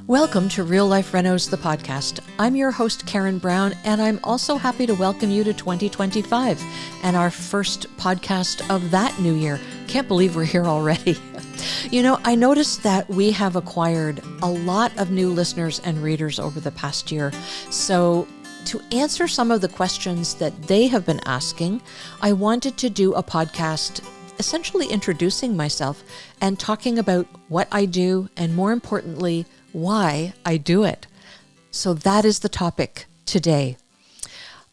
Welcome to Real Life Renos, the podcast. I'm your host, Karen Brown, and I'm also happy to welcome you to 2025 and our first podcast of that new year. Can't believe we're here already. You know, I noticed that we have acquired a lot of new listeners and readers over the past year. So to answer some of the questions that they have been asking, I wanted to do a podcast essentially introducing myself and talking about what I do and, more importantly, why I do it. So that is the topic today.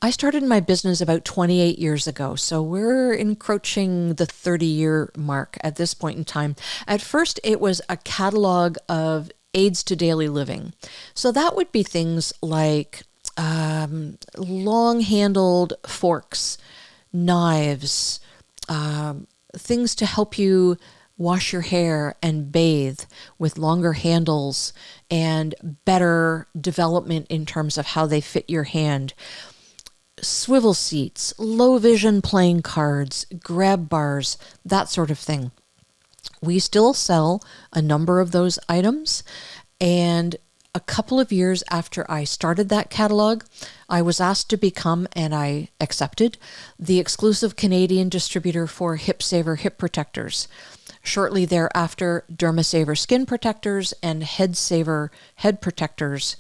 I started my business about 28 years ago, so we're encroaching the 30-year mark at this point in time. At first, it was a catalog of aids to daily living. So that would be things like long-handled forks, knives, things to help you wash your hair and bathe with longer handles and better development in terms of how they fit your hand. Swivel seats, low vision playing cards, grab bars, that sort of thing. We still sell a number of those items, and a couple of years after I started that catalog, I was asked to become, and I accepted, the exclusive Canadian distributor for HipSaver hip protectors. Shortly thereafter, DermaSaver skin protectors and HeadSaver head protectors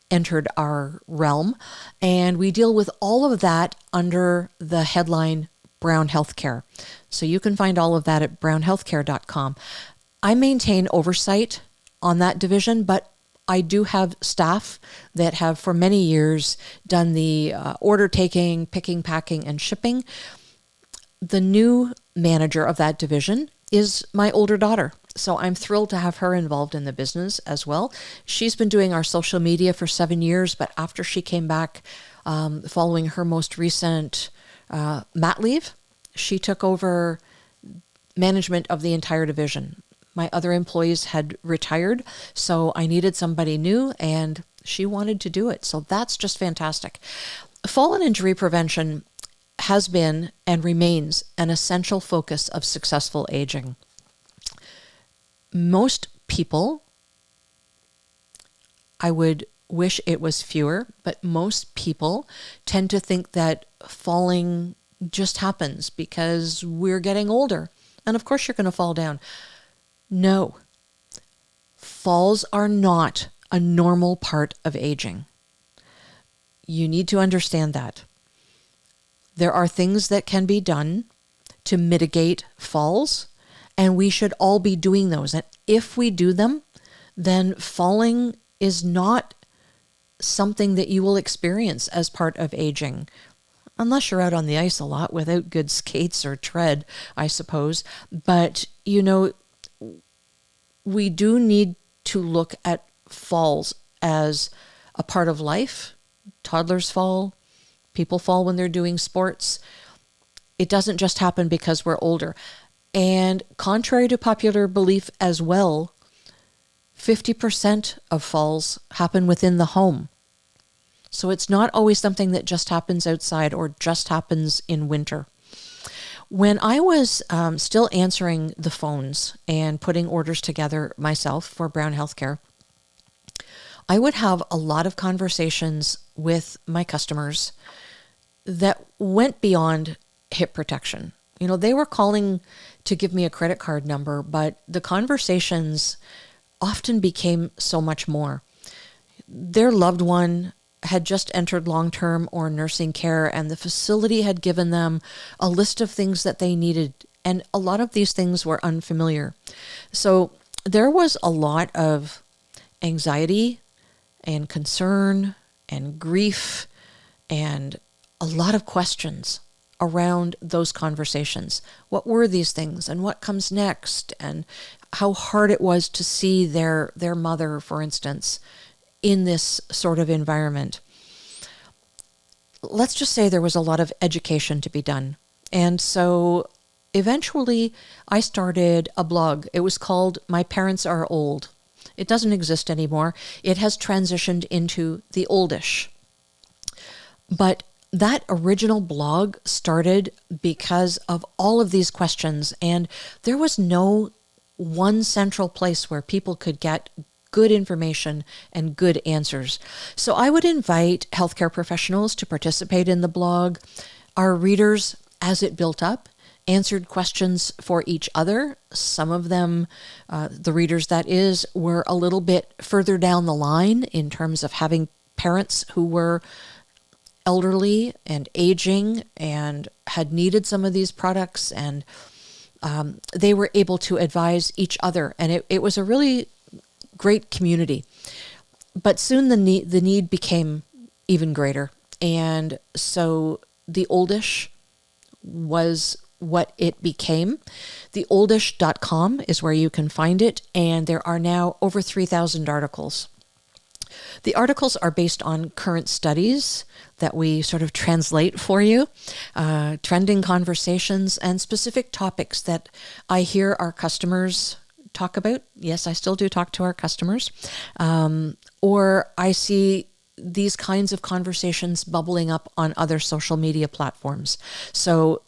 entered our realm, and we deal with all of that under the headline Brown Healthcare. So you can find all of that at brownhealthcare.com. I maintain oversight on that division, but I do have staff that have for many years done the order taking, picking, packing, and shipping. The new manager of that division is my older daughter. So I'm thrilled to have her involved in the business as well. She's been doing our social media for 7 years, but after she came back following her most recent mat leave, she took over management of the entire division. My other employees had retired, so I needed somebody new, and she wanted to do it. So that's just fantastic. Fall and injury prevention has been and remains an essential focus of successful aging. Most people, I would wish it was fewer, but most people tend to think that falling just happens because we're getting older. And of course you're going to fall down. No, falls are not a normal part of aging. You need to understand that. There are things that can be done to mitigate falls, and we should all be doing those. And if we do them, then falling is not something that you will experience as part of aging, unless you're out on the ice a lot without good skates or tread, I suppose. But, you know, we do need to look at falls as a part of life. Toddlers fall. People fall when they're doing sports. It doesn't just happen because we're older. And contrary to popular belief as well, 50% of falls happen within the home. So it's not always something that just happens outside or just happens in winter. When I was still answering the phones and putting orders together myself for Brown Healthcare, I would have a lot of conversations with my customers that went beyond hip protection. You know, they were calling to give me a credit card number, but the conversations often became so much more. Their loved one had just entered long-term or nursing care, and the facility had given them a list of things that they needed, and a lot of these things were unfamiliar. So there was a lot of anxiety and concern and grief and a lot of questions around those conversations. What were these things and what comes next, and how hard it was to see their mother, for instance, in this sort of environment. Let's just say there was a lot of education to be done. And so eventually I started a blog. It was called My Parents Are Old. It doesn't exist anymore. It has transitioned into The Oldish. But that original blog started because of all of these questions, and there was no one central place where people could get good information and good answers. So I would invite healthcare professionals to participate in the blog. Our readers, as it built up, answered questions for each other. Some of them, the readers that is, were a little bit further down the line in terms of having parents who were elderly and aging and had needed some of these products, and they were able to advise each other. And it was a really great community. But soon the need became even greater. And so the Oldish was what it became. TheOldish.com is where you can find it, and there are now over 3,000 articles. The articles are based on current studies that we sort of translate for you, trending conversations, and specific topics that I hear our customers talk about. Yes, I still do talk to our customers. Or I see these kinds of conversations bubbling up on other social media platforms. So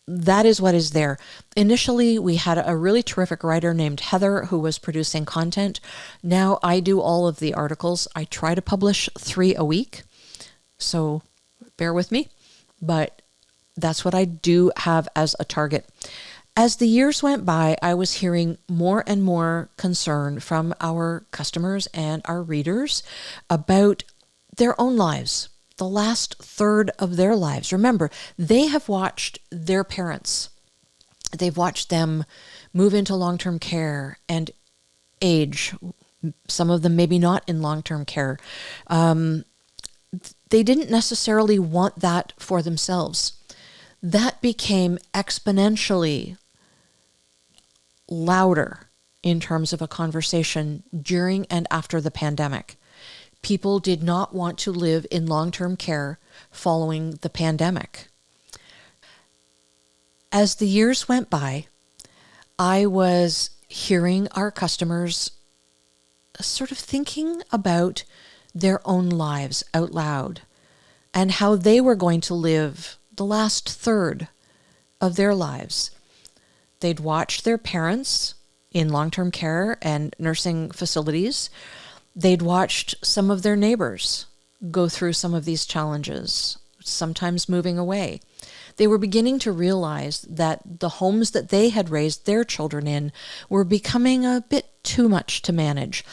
that is what is there. Initially, we had a really terrific writer named Heather who was producing content. Now I do all of the articles. I try to publish 3 a week, so bear with me, but that's what I do have as a target. As the years went by, I was hearing more and more concern from our customers and our readers about their own lives, the last third of their lives. Remember, they have watched their parents. They've watched them move into long-term care and age. Some of them maybe not in long-term care. They didn't necessarily want that for themselves. That became exponentially louder in terms of a conversation during and after the pandemic. People did not want to live in long-term care following the pandemic. As the years went by, I was hearing our customers sort of thinking about their own lives out loud and how they were going to live the last third of their lives. They'd watched their parents in long-term care and nursing facilities. They'd watched some of their neighbors go through some of these challenges, sometimes moving away. They were beginning to realize that the homes that they had raised their children in were becoming a bit too much to manage.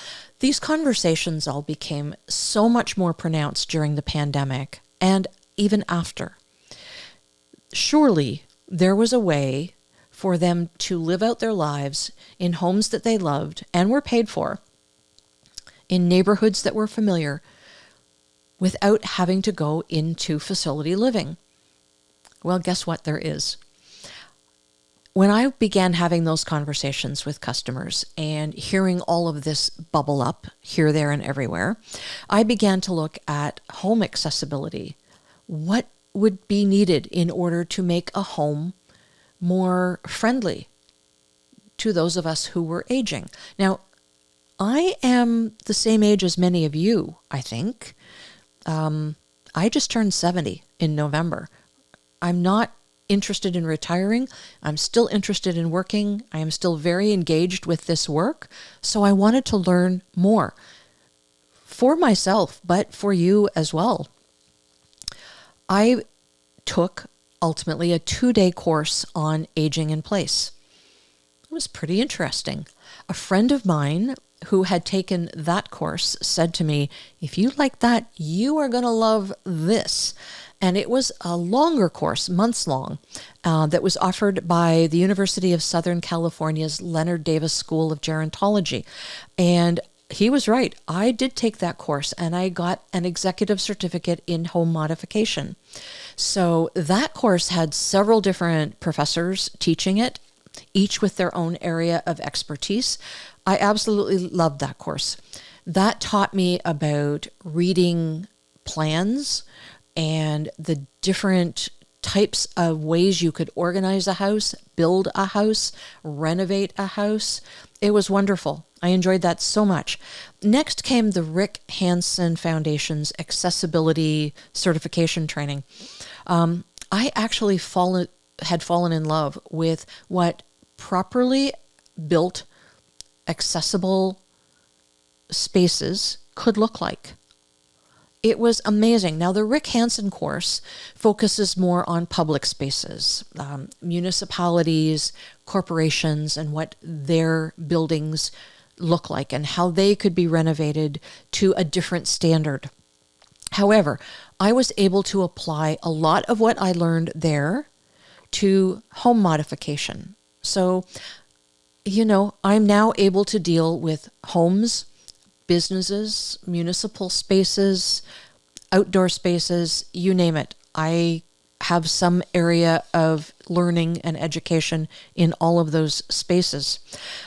These conversations all became so much more pronounced during the pandemic and even after. Surely there was a way for them to live out their lives in homes that they loved and were paid for, in neighborhoods that were familiar, without having to go into facility living. Well, guess what? There is. When I began having those conversations with customers and hearing all of this bubble up here, there, and everywhere, I began to look at home accessibility. What would be needed in order to make a home more friendly to those of us who were aging? Now, I am the same age as many of you, I think. I just turned 70 in November. I'm not interested in retiring. I'm still interested in working. I am still very engaged with this work. So I wanted to learn more for myself, but for you as well. I took ultimately a 2-day course on aging in place. It was pretty interesting. A friend of mine who had taken that course said to me, if you like that, you are going to love this. And it was a longer course, months long, that was offered by the University of Southern California's Leonard Davis School of Gerontology. And he was right. I did take that course and I got an executive certificate in home modification. So that course had several different professors teaching it, each with their own area of expertise. I absolutely loved that course. That taught me about reading plans and the different types of ways you could organize a house, build a house, renovate a house. It was wonderful. I enjoyed that so much. Next came the Rick Hansen Foundation's accessibility certification training. I actually had fallen in love with what properly built, accessible spaces could look like. It was amazing. Now, the Rick Hansen course focuses more on public spaces, municipalities, corporations, and what their buildings look like and how they could be renovated to a different standard. However, I was able to apply a lot of what I learned there to home modification. So, I'm now able to deal with homes, businesses, municipal spaces, outdoor spaces, you name it. I have some area of learning and education in all of those spaces.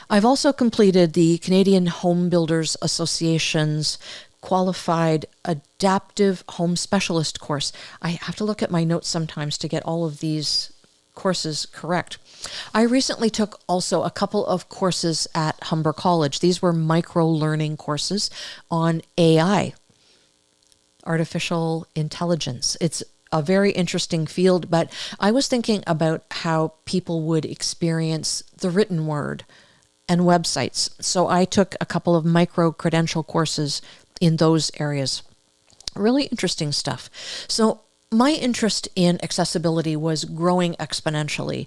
I've also completed the Canadian Home Builders Association's Qualified Adaptive Home Specialist course. I have to look at my notes sometimes to get all of these courses correct. I recently took also a couple of courses at Humber College. These were micro-learning courses on AI, artificial intelligence. It's a very interesting field, but I was thinking about how people would experience the written word and websites. So I took a couple of micro-credential courses in those areas. Really interesting stuff. So my interest in accessibility was growing exponentially.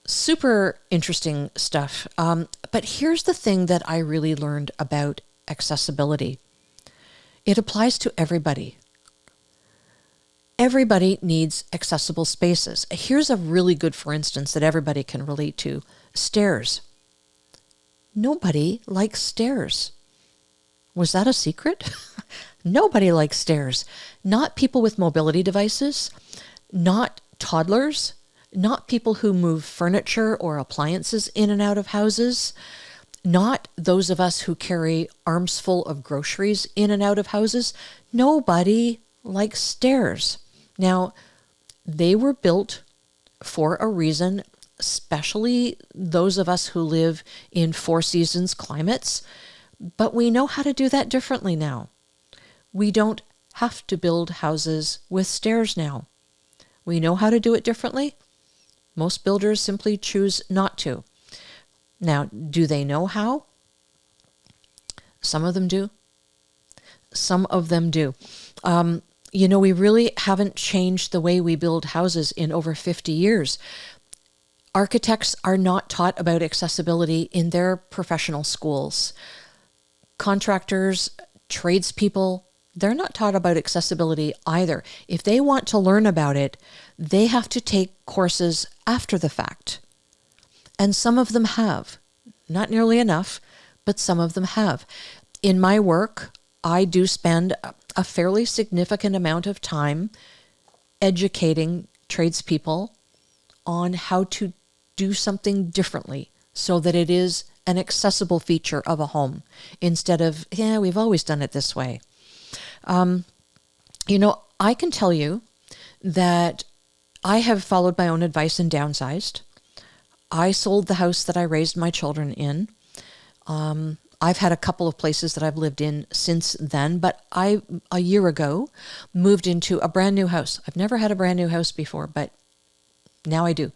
Super interesting stuff. But here's the thing that I really learned about accessibility. It applies to everybody. Everybody needs accessible spaces. Here's a really good, for instance, that everybody can relate to. Stairs. Nobody likes stairs. Was that a secret? Nobody likes stairs. Not people with mobility devices, not toddlers, not people who move furniture or appliances in and out of houses, not those of us who carry arms full of groceries in and out of houses. Nobody likes stairs. Now, they were built for a reason, especially those of us who live in four seasons climates, but we know how to do that differently now. We don't have to build houses with stairs now. We know how to do it differently. Most builders simply choose not to. Now, do they know how? Some of them do. Some of them do. We really haven't changed the way we build houses in over 50 years. Architects are not taught about accessibility in their professional schools. Contractors, tradespeople, they're not taught about accessibility either. If they want to learn about it, they have to take courses after the fact. And some of them have. Not nearly enough, but some of them have. In my work, I do spend a fairly significant amount of time educating tradespeople on how to do something differently so that it is an accessible feature of a home instead of, we've always done it this way. I can tell you that I have followed my own advice and downsized. I sold the house that I raised my children in. I've had a couple of places that I've lived in since then, but I, a year ago, moved into a brand new house. I've never had a brand new house before, but now I do.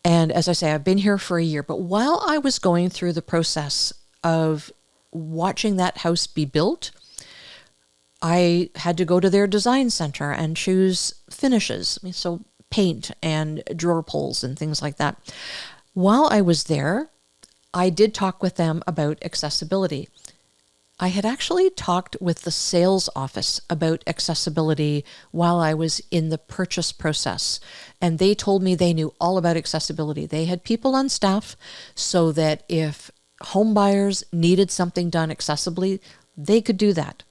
And as I say, I've been here for a year. But while I was going through the process of watching that house be built, I had to go to their design center and choose finishes. So paint and drawer pulls and things like that. While I was there, I did talk with them about accessibility. I had actually talked with the sales office about accessibility while I was in the purchase process, and they told me they knew all about accessibility. They had people on staff so that if home buyers needed something done accessibly, they could do that.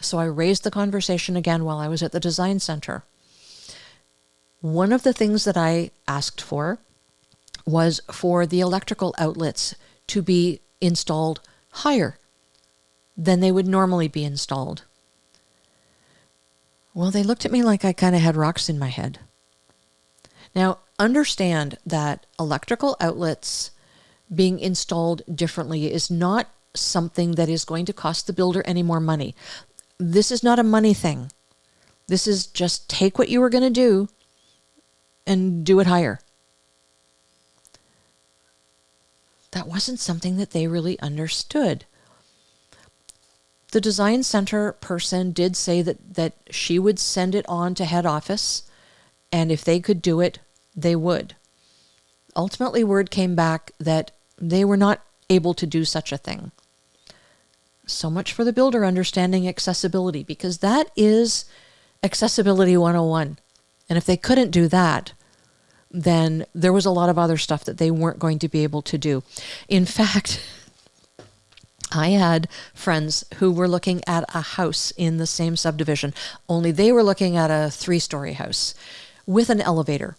So I raised the conversation again while I was at the design center. One of the things that I asked for was for the electrical outlets to be installed higher than they would normally be installed. Well, they looked at me like I kind of had rocks in my head. Now, understand that electrical outlets being installed differently is not something that is going to cost the builder any more money. This is not a money thing. This is just take what you were going to do and do it higher. That wasn't something that they really understood. The design center person did say that she would send it on to head office, and if they could do it, they would. Ultimately, word came back that they were not able to do such a thing. So much for the builder understanding accessibility, because that is accessibility 101. And if they couldn't do that, then there was a lot of other stuff that they weren't going to be able to do. In fact, I had friends who were looking at a house in the same subdivision, only they were looking at a 3-story house with an elevator,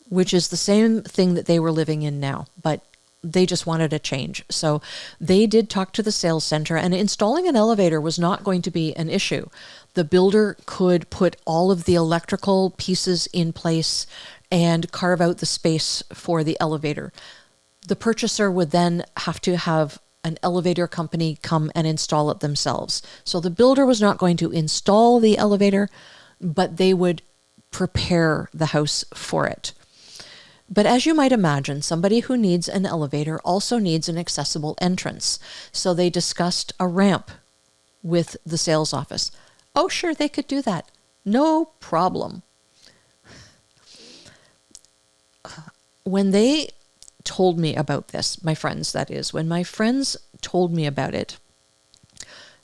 which is the same thing that they were living in now, but they just wanted a change. So they did talk to the sales center, and installing an elevator was not going to be an issue. The builder could put all of the electrical pieces in place and carve out the space for the elevator. The purchaser would then have to have an elevator company come and install it themselves. So the builder was not going to install the elevator, but they would prepare the house for it. But as you might imagine, somebody who needs an elevator also needs an accessible entrance. So they discussed a ramp with the sales office. Oh, sure, they could do that. No problem. When they told me about this, my friends, that is, when my friends told me about it,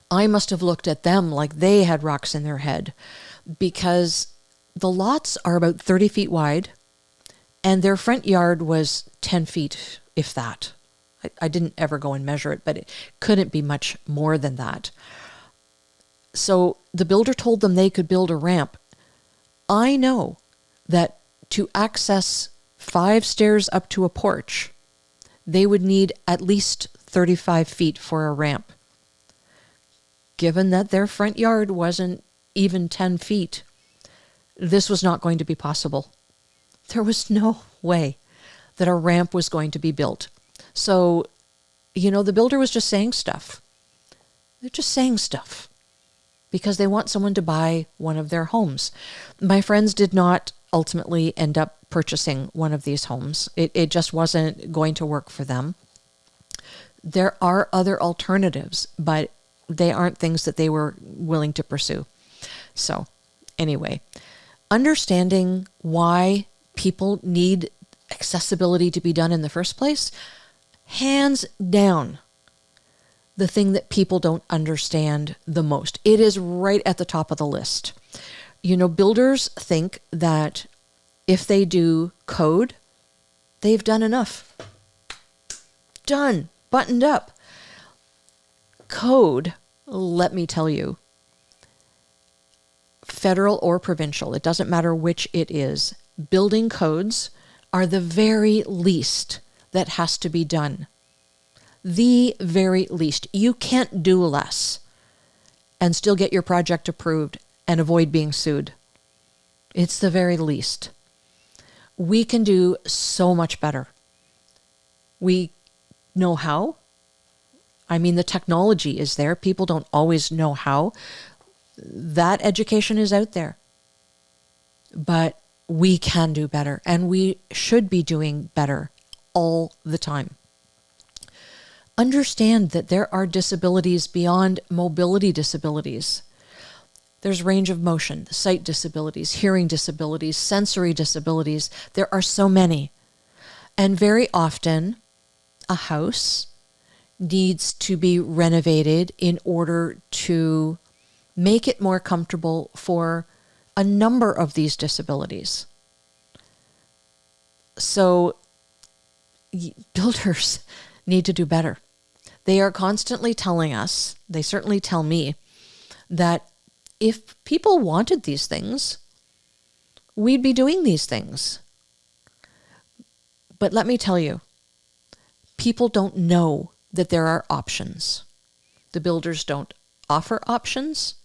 I must have looked at them like they had rocks in their head, because the lots are about 30 feet wide, and their front yard was 10 feet, if that. I didn't ever go and measure it, but it couldn't be much more than that. So the builder told them they could build a ramp. I know that to access 5 stairs up to a porch, they would need at least 35 feet for a ramp. Given that their front yard wasn't even 10 feet, this was not going to be possible. There was no way that a ramp was going to be built. So, the builder was just saying stuff. They're just saying stuff because they want someone to buy one of their homes. My friends did not ultimately end up purchasing one of these homes. It just wasn't going to work for them. There are other alternatives, but they aren't things that they were willing to pursue. So, anyway, understanding why people need accessibility to be done in the first place, hands down, the thing that people don't understand the most. It is right at the top of the list. Builders think that if they do code, they've done enough. Done. Buttoned up. Code, let me tell you, federal or provincial, it doesn't matter which it is, building codes are the very least that has to be done. The very least. You can't do less and still get your project approved and avoid being sued. It's the very least. We can do so much better. We know how. I mean, the technology is there. People don't always know how. That education is out there. But we can do better, and we should be doing better all the time. Understand that there are disabilities beyond mobility disabilities. There's range of motion, sight disabilities, hearing disabilities, sensory disabilities. There are so many. And very often, a house needs to be renovated in order to make it more comfortable for a number of these disabilities. So builders need to do better. They are constantly telling us, they certainly tell me, that if people wanted these things, we'd be doing these things. But let me tell you, people don't know that there are options. The builders don't offer options,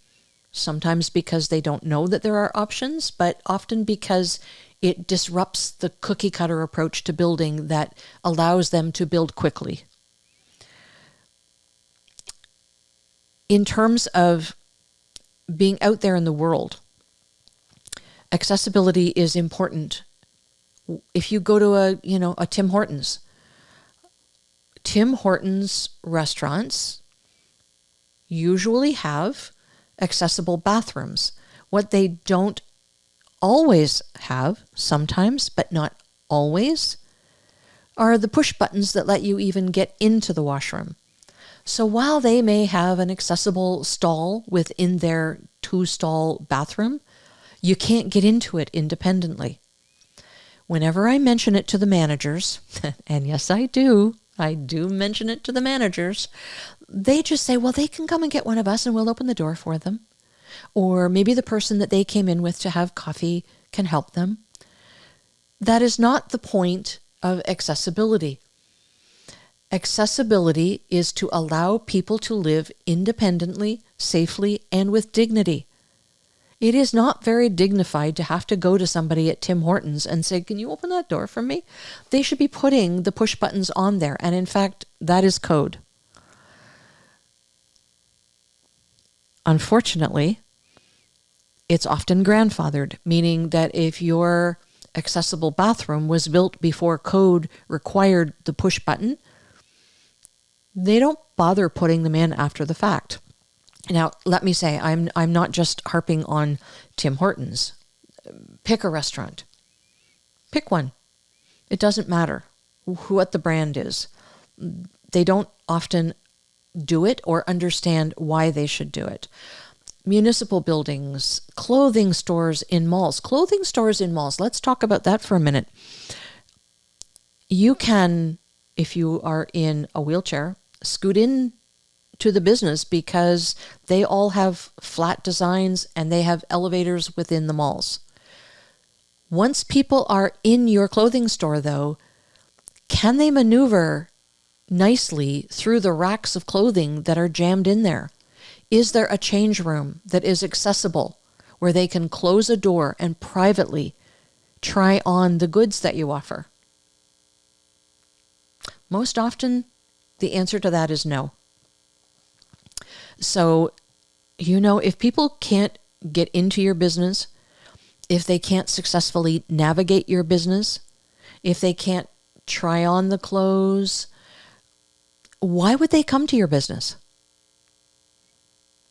sometimes because they don't know that there are options, but often because it disrupts the cookie cutter approach to building that allows them to build quickly. In terms of being out there in the world, accessibility is important. If you go to a Tim Hortons restaurants usually have accessible bathrooms. What they don't always have, sometimes, but not always, are the push buttons that let you even get into the washroom. So while they may have an accessible stall within their 2-stall bathroom, you can't get into it independently. Whenever I mention it to the managers, and yes, I do mention it to the managers, they just say, well, they can come and get one of us and we'll open the door for them. Or maybe the person that they came in with to have coffee can help them. That is not the point of accessibility. Accessibility is to allow people to live independently, safely, and with dignity. It is not very dignified to have to go to somebody at Tim Hortons and say, can you open that door for me? They should be putting the push buttons on there. And in fact, that is code. Unfortunately, it's often grandfathered, meaning that if your accessible bathroom was built before code required the push button, they don't bother putting them in after the fact. Now, let me say, I'm not just harping on Tim Hortons. Pick a restaurant. Pick one. It doesn't matter what the brand is. They don't often do it or understand why they should do it. Municipal buildings, clothing stores in malls. Clothing stores in malls. Let's talk about that for a minute. You can, if you are in a wheelchair, scoot in to the business because they all have flat designs and they have elevators within the malls. Once people are in your clothing store, though, can they maneuver nicely through the racks of clothing that are jammed in there? Is there a change room that is accessible where they can close a door and privately try on the goods that you offer? Most often, the answer to that is no. So, if people can't get into your business, if they can't successfully navigate your business, if they can't try on the clothes, why would they come to your business?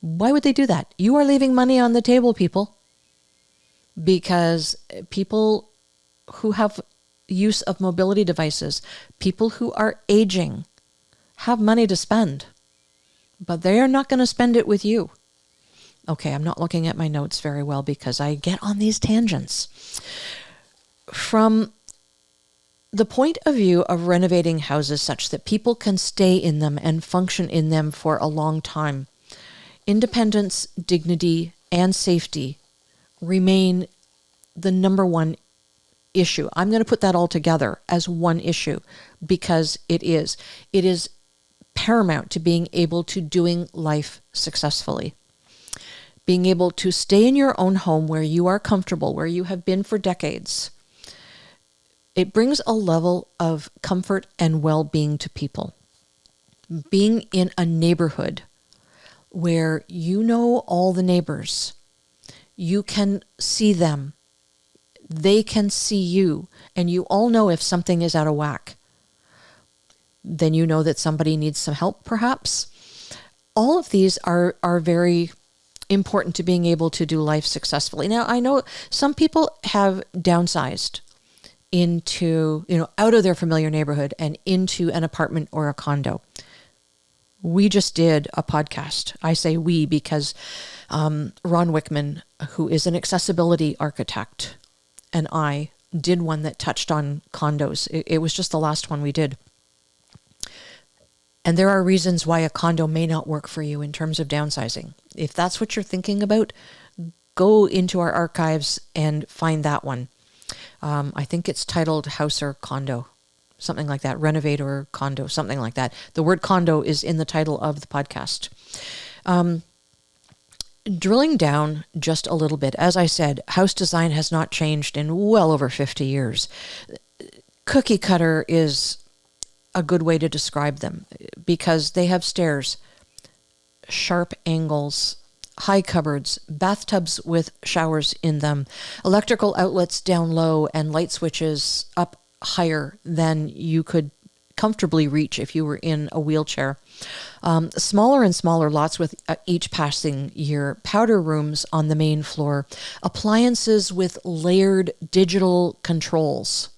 Why would they do that? You are leaving money on the table, people, because people who have use of mobility devices, people who are aging, have money to spend, but they are not going to spend it with you. Okay, I'm not looking at my notes very well because I get on these tangents. From the point of view of renovating houses such that people can stay in them and function in them for a long time, independence, dignity, and safety remain the number one issue. I'm going to put that all together as one issue because it is paramount to being able to doing life successfully. Being able to stay in your own home where you are comfortable, where you have been for decades. It brings a level of comfort and well-being to people. Being in a neighborhood where you know all the neighbors, you can see them, they can see you, and you all know if something is out of whack. Then you know that somebody needs some help, perhaps. All of these are very important to being able to do life successfully. Now, I know some people have downsized into, out of their familiar neighborhood and into an apartment or a condo. We just did a podcast. I say we because Ron Wickman, who is an accessibility architect, and I did one that touched on condos. It was just the last one we did. And there are reasons why a condo may not work for you in terms of downsizing. If that's what you're thinking about, go into our archives and find that one. I think it's titled House or Condo, something like that. Renovate or Condo, something like that. The word condo is in the title of the podcast. Drilling down just a little bit, as I said, house design has not changed in well over 50 years. Cookie cutter is a good way to describe them because they have stairs, sharp angles, high cupboards, bathtubs with showers in them, electrical outlets down low, and light switches up higher than you could comfortably reach if you were in a wheelchair. Smaller and smaller lots with each passing year, powder rooms on the main floor, appliances with layered digital controls.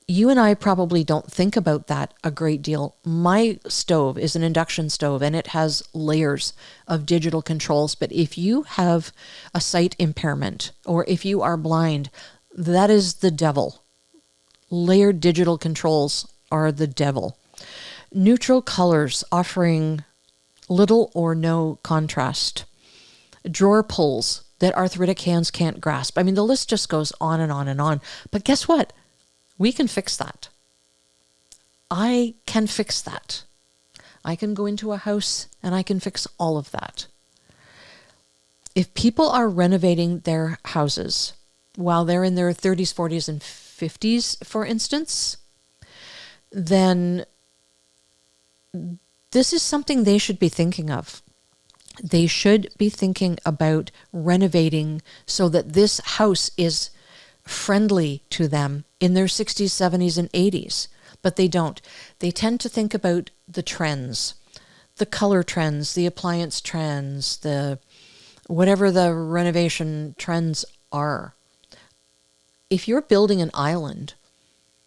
You and I probably don't think about that a great deal. My stove is an induction stove and it has layers of digital controls. But if you have a sight impairment or if you are blind, that is the devil. Layered digital controls are the devil. Neutral colors offering little or no contrast. Drawer pulls that arthritic hands can't grasp. I mean, the list just goes on and on and on. But guess what? We can fix that. I can fix that. I can go into a house and I can fix all of that. If people are renovating their houses while they're in their 30s, 40s, and 50s, for instance, then this is something they should be thinking of. They should be thinking about renovating so that this house is friendly to them in their 60s, 70s, and 80s. But they don't. They tend to think about the trends, the color trends, the appliance trends, the whatever the renovation trends are. If you're building an island,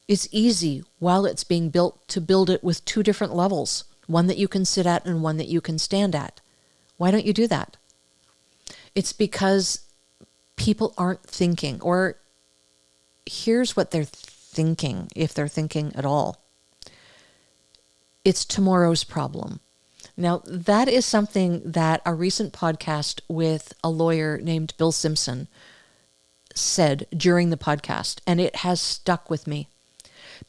it's easy while it's being built to build it with two different levels, one that you can sit at and one that you can stand at. Why don't you do that? It's because people aren't thinking, or here's what they're thinking, if they're thinking at all. It's tomorrow's problem. Now, that is something that a recent podcast with a lawyer named Bill Simpson said during the podcast, and it has stuck with me.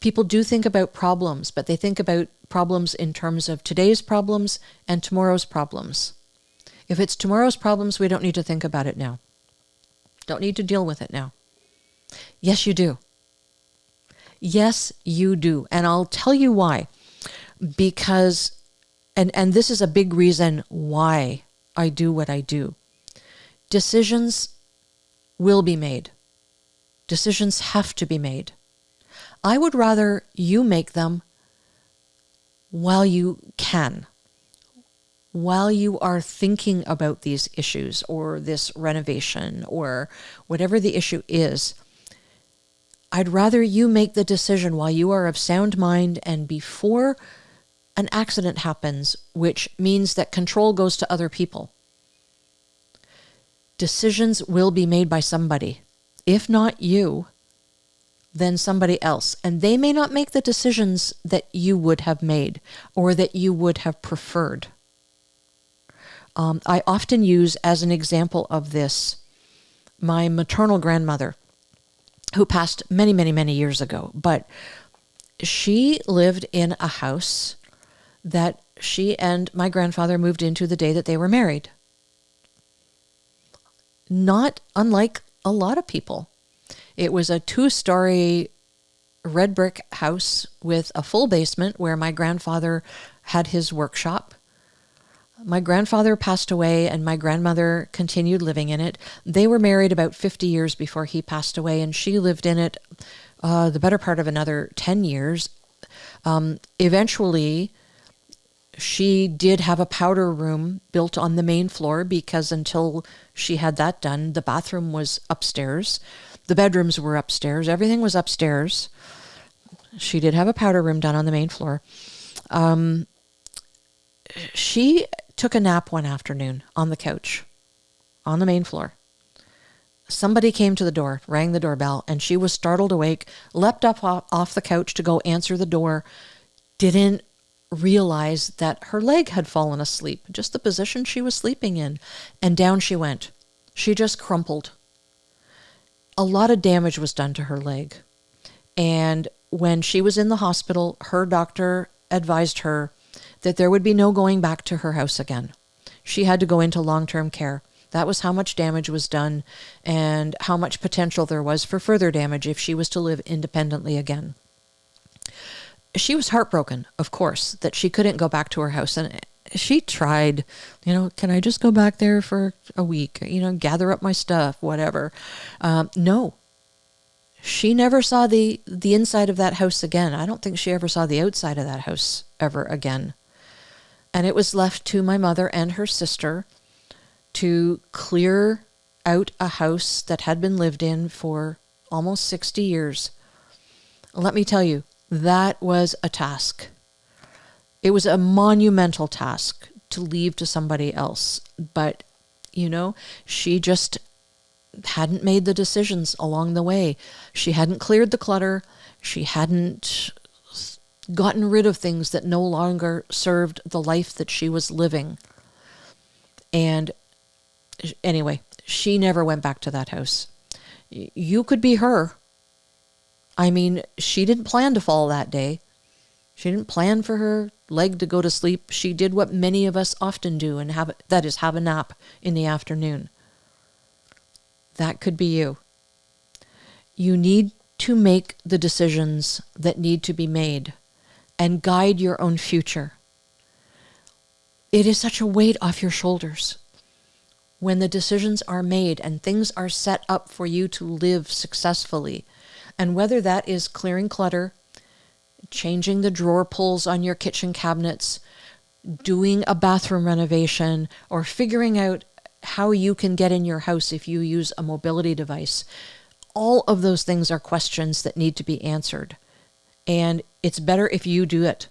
People do think about problems, but they think about problems in terms of today's problems and tomorrow's problems. If it's tomorrow's problems, we don't need to think about it now. Don't need to deal with it now. Yes, you do. Yes, you do. And I'll tell you why. Because, and this is a big reason why I do what I do. Decisions will be made. Decisions have to be made. I would rather you make them while you can, while you are thinking about these issues or this renovation or whatever the issue is. I'd rather you make the decision while you are of sound mind and before an accident happens, which means that control goes to other people. Decisions will be made by somebody. If not you, then somebody else. And they may not make the decisions that you would have made or that you would have preferred. I often use as an example of this my maternal grandmother, who passed many, many, many years ago. But she lived in a house that she and my grandfather moved into the day that they were married. Not unlike a lot of people. It was a 2-story red brick house with a full basement where my grandfather had his workshop. My grandfather passed away and my grandmother continued living in it. They were married about 50 years before he passed away, and she lived in it the better part of another 10 years. Eventually, she did have a powder room built on the main floor because until she had that done, the bathroom was upstairs. The bedrooms were upstairs. Everything was upstairs. She did have a powder room done on the main floor. She took a nap one afternoon on the couch on the main floor. Somebody came to the door, rang the doorbell, and she was startled awake, leapt up off the couch to go answer the door, didn't realize that her leg had fallen asleep, just the position she was sleeping in, and down she went. She just crumpled. A lot of damage was done to her leg. And when she was in the hospital, her doctor advised her that there would be no going back to her house again. She had to go into long-term care. That was how much damage was done and how much potential there was for further damage if she was to live independently again. She was heartbroken, of course, that she couldn't go back to her house. And she tried, can I just go back there for a week, gather up my stuff, whatever. No. She never saw the inside of that house again. I don't think she ever saw the outside of that house ever again. And it was left to my mother and her sister to clear out a house that had been lived in for almost 60 years. Let me tell you, that was a task. It was a monumental task to leave to somebody else. But, she just hadn't made the decisions along the way. She hadn't cleared the clutter. She hadn't gotten rid of things that no longer served the life that she was living. And anyway, she never went back to that house. You could be her. I mean, she didn't plan to fall that day. She didn't plan for her leg to go to sleep. She did what many of us often do, and have a nap in the afternoon. That could be you. You need to make the decisions that need to be made and guide your own future. It is such a weight off your shoulders when the decisions are made and things are set up for you to live successfully. And whether that is clearing clutter, changing the drawer pulls on your kitchen cabinets, doing a bathroom renovation, or figuring out how you can get in your house if you use a mobility device. All of those things are questions that need to be answered. And it's better if you do it.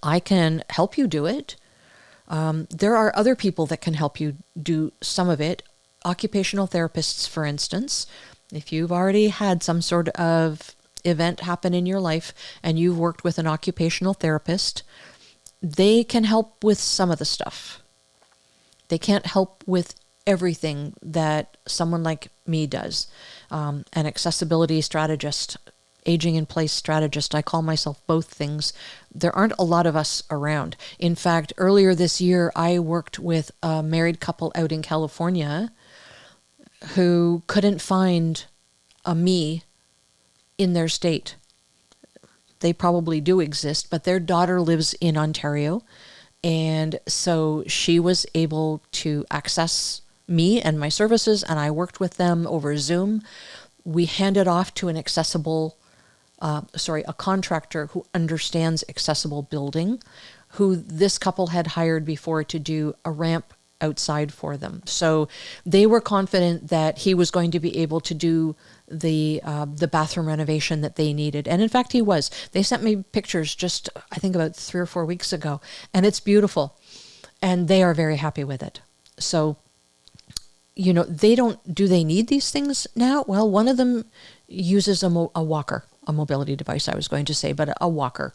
I can help you do it. There are other people that can help you do some of it. Occupational therapists, for instance. If you've already had some sort of event happen in your life and you've worked with an occupational therapist, they can help with some of the stuff. They can't help with everything that someone like me does. An accessibility strategist, aging in place strategist, I call myself both things. There aren't a lot of us around. In fact, earlier this year, I worked with a married couple out in California who couldn't find a me in their state. They probably do exist, but their daughter lives in Ontario. And so she was able to access me and my services, and I worked with them over Zoom. We handed off to a contractor who understands accessible building, who this couple had hired before to do a ramp outside for them. So they were confident that he was going to be able to do the bathroom renovation that they needed. And in fact, he was. They sent me pictures just, I think, about 3 or 4 weeks ago, and it's beautiful. And they are very happy with it. So, do they need these things now? Well, one of them uses a walker, a mobility device, I was going to say, but a walker.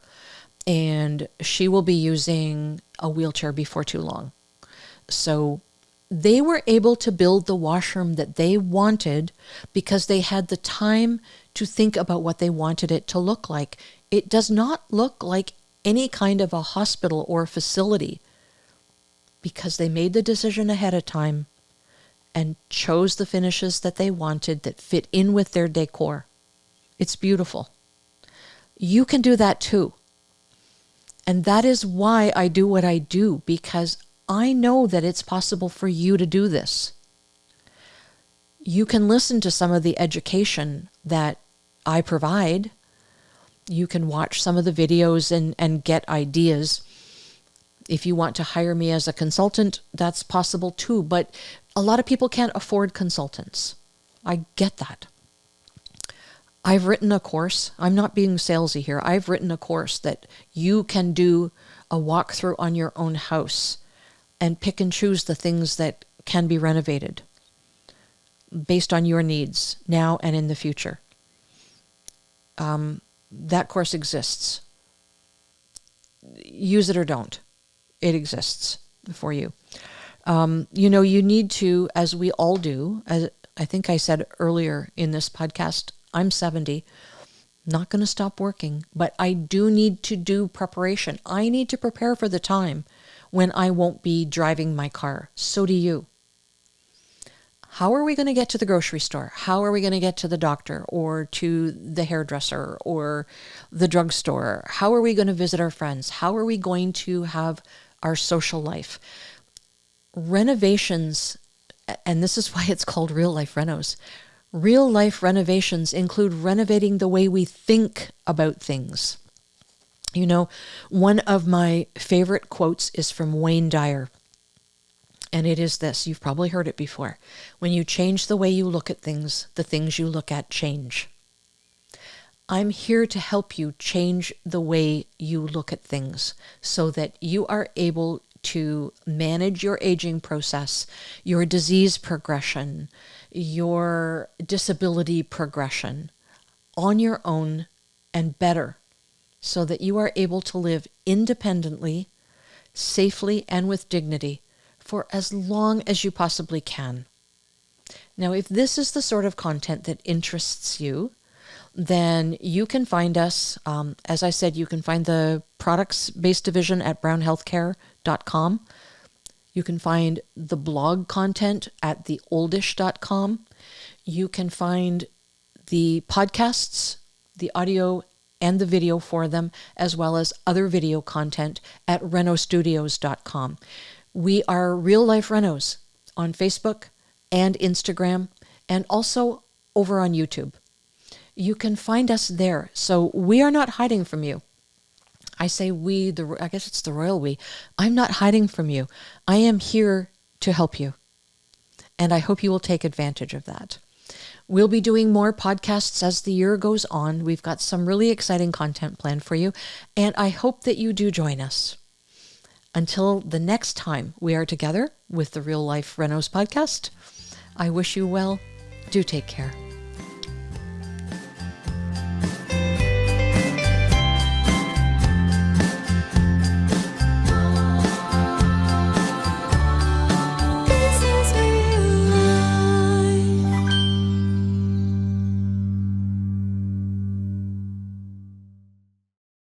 And she will be using a wheelchair before too long. So they were able to build the washroom that they wanted because they had the time to think about what they wanted it to look like. It does not look like any kind of a hospital or facility because they made the decision ahead of time and chose the finishes that they wanted that fit in with their decor. It's beautiful. You can do that too. And that is why I do what I do, because I know that it's possible for you to do this. You can listen to some of the education that I provide. You can watch some of the videos and get ideas. If you want to hire me as a consultant, that's possible too. But a lot of people can't afford consultants. I get that. I've written a course. I'm not being salesy here. I've written a course that you can do a walkthrough on your own house and pick and choose the things that can be renovated based on your needs now and in the future. That course exists. Use it or don't. It exists for you. You need to, as we all do, as I think I said earlier in this podcast, I'm 70, not going to stop working, but I do need to do preparation. I need to prepare for the time when I won't be driving my car. So do you. How are we going to get to the grocery store? How are we going to get to the doctor or to the hairdresser or the drugstore? How are we going to visit our friends? How are we going to have our social life? Renovations, and this is why it's called real life renos. Real life renovations include renovating the way we think about things. You know, one of my favorite quotes is from Wayne Dyer. And it is this, you've probably heard it before. When you change the way you look at things, the things you look at change. I'm here to help you change the way you look at things so that you are able to manage your aging process, your disease progression, your disability progression on your own and better, so that you are able to live independently, safely, and with dignity for as long as you possibly can. Now, if this is the sort of content that interests you, then you can find us. As I said, you can find the products-based division at brownhealthcare.com. You can find the blog content at theoldish.com. You can find the podcasts, the audio and the video for them, as well as other video content at renostudios.com. We are Real Life Renos on Facebook and Instagram, and also over on YouTube. You can find us there. So we are not hiding from you. I say we, I guess it's the royal we. I'm not hiding from you. I am here to help you. And I hope you will take advantage of that. We'll be doing more podcasts as the year goes on. We've got some really exciting content planned for you. And I hope that you do join us. Until the next time we are together with the Real Life Renos podcast, I wish you well. Do take care.